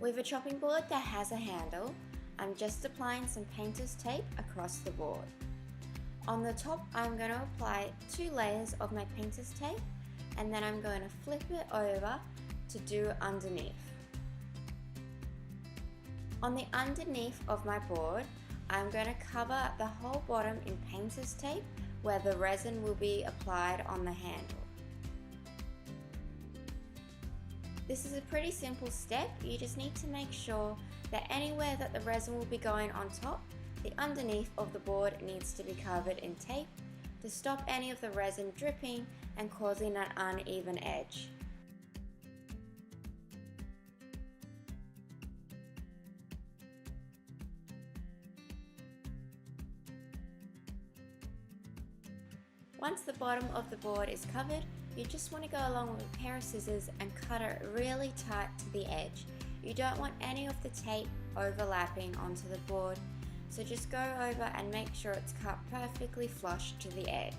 With a chopping board that has a handle, I'm just applying some painter's tape across the board. On the top, I'm going to apply 2 layers of my painter's tape, and then I'm going to flip it over to do underneath. On the underneath of my board, I'm going to cover the whole bottom in painter's tape where the resin will be applied on the handle. This is a pretty simple step. You just need to make sure that anywhere that the resin will be going on top, the underneath of the board needs to be covered in tape to stop any of the resin dripping and causing an uneven edge. Once the bottom of the board is covered, you just want to go along with a pair of scissors and cut it really tight to the edge. You don't want any of the tape overlapping onto the board, so just go over and make sure it's cut perfectly flush to the edge.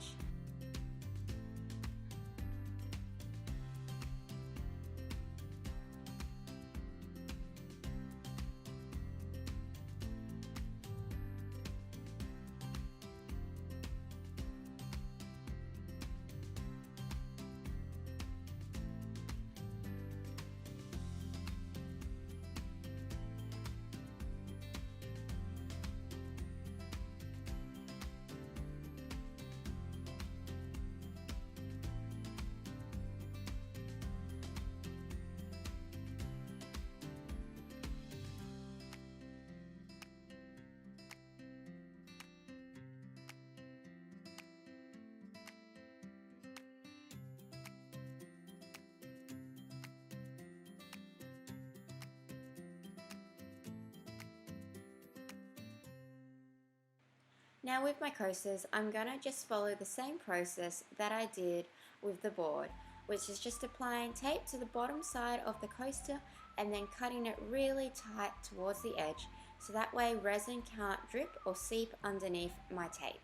Now with my coasters, I'm going to just follow the same process that I did with the board, which is just applying tape to the bottom side of the coaster and then cutting it really tight towards the edge, so that way resin can't drip or seep underneath my tape.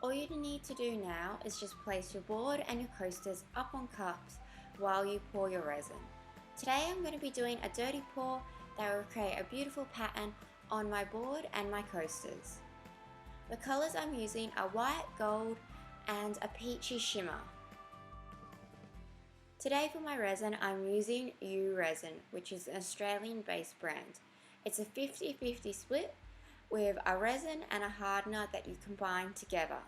All you need to do now is just place your board and your coasters up on cups while you pour your resin. Today I'm going to be doing a dirty pour that will create a beautiful pattern on my board and my coasters. The colours I'm using are white, gold and a peachy shimmer. Today for my resin I'm using uresin, which is an Australian based brand. It's a 50-50 split with a resin and a hardener that you combine together.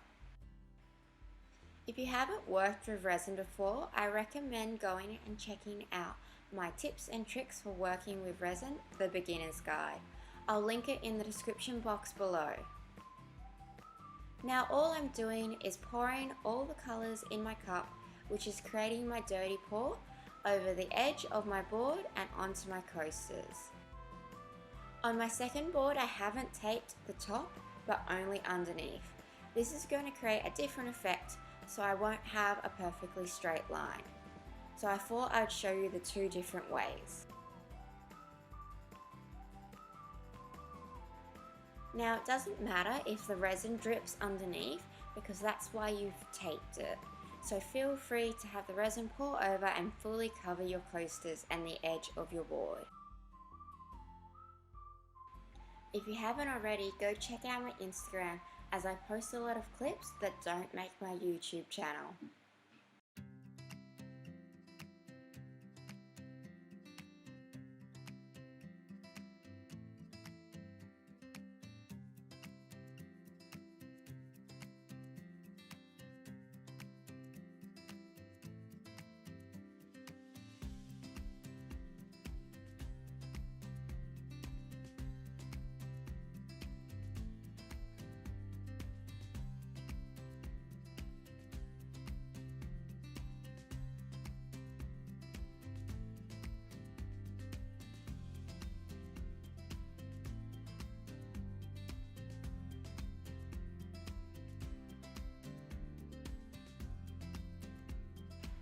If you haven't worked with resin before, I recommend going and checking out my tips and tricks for working with resin, the beginner's guide. I'll link it in the description box below. Now all I'm doing is pouring all the colours in my cup, which is creating my dirty pour, over the edge of my board and onto my coasters. On my second board I haven't taped the top, but only underneath. This is going to create a different effect, so I won't have a perfectly straight line. So I thought I'd show you the 2 different ways. Now it doesn't matter if the resin drips underneath, because that's why you've taped it. So feel free to have the resin pour over and fully cover your coasters and the edge of your board. If you haven't already, go check out my Instagram, as I post a lot of clips that don't make my YouTube channel.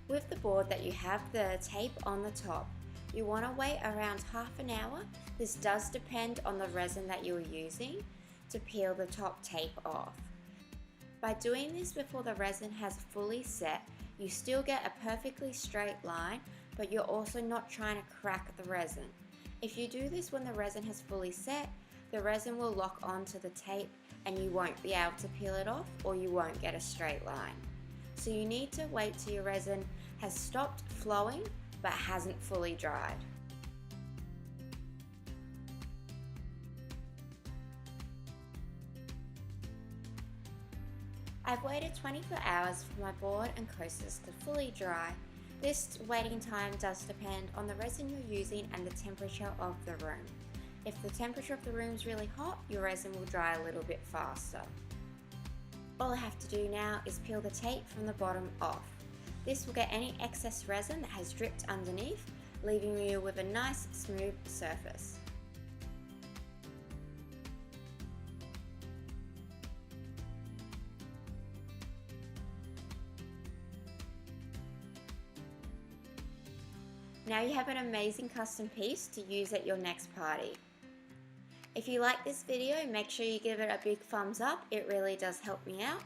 With the board that you have the tape on the top, you want to wait around half an hour. This does depend on the resin that you're using to peel the top tape off. By doing this before the resin has fully set, you still get a perfectly straight line, but you're also not trying to crack the resin. If you do this when the resin has fully set, the resin will lock onto the tape and you won't be able to peel it off, or you won't get a straight line. So you need to wait till your resin has stopped flowing but hasn't fully dried. I've waited 24 hours for my board and coasters to fully dry. This waiting time does depend on the resin you're using and the temperature of the room. If the temperature of the room is really hot, your resin will dry a little bit faster. All I have to do now is peel the tape from the bottom off. This will get any excess resin that has dripped underneath, leaving you with a nice smooth surface. Now you have an amazing custom piece to use at your next party. If you like this video, make sure you give it a big thumbs up, it really does help me out.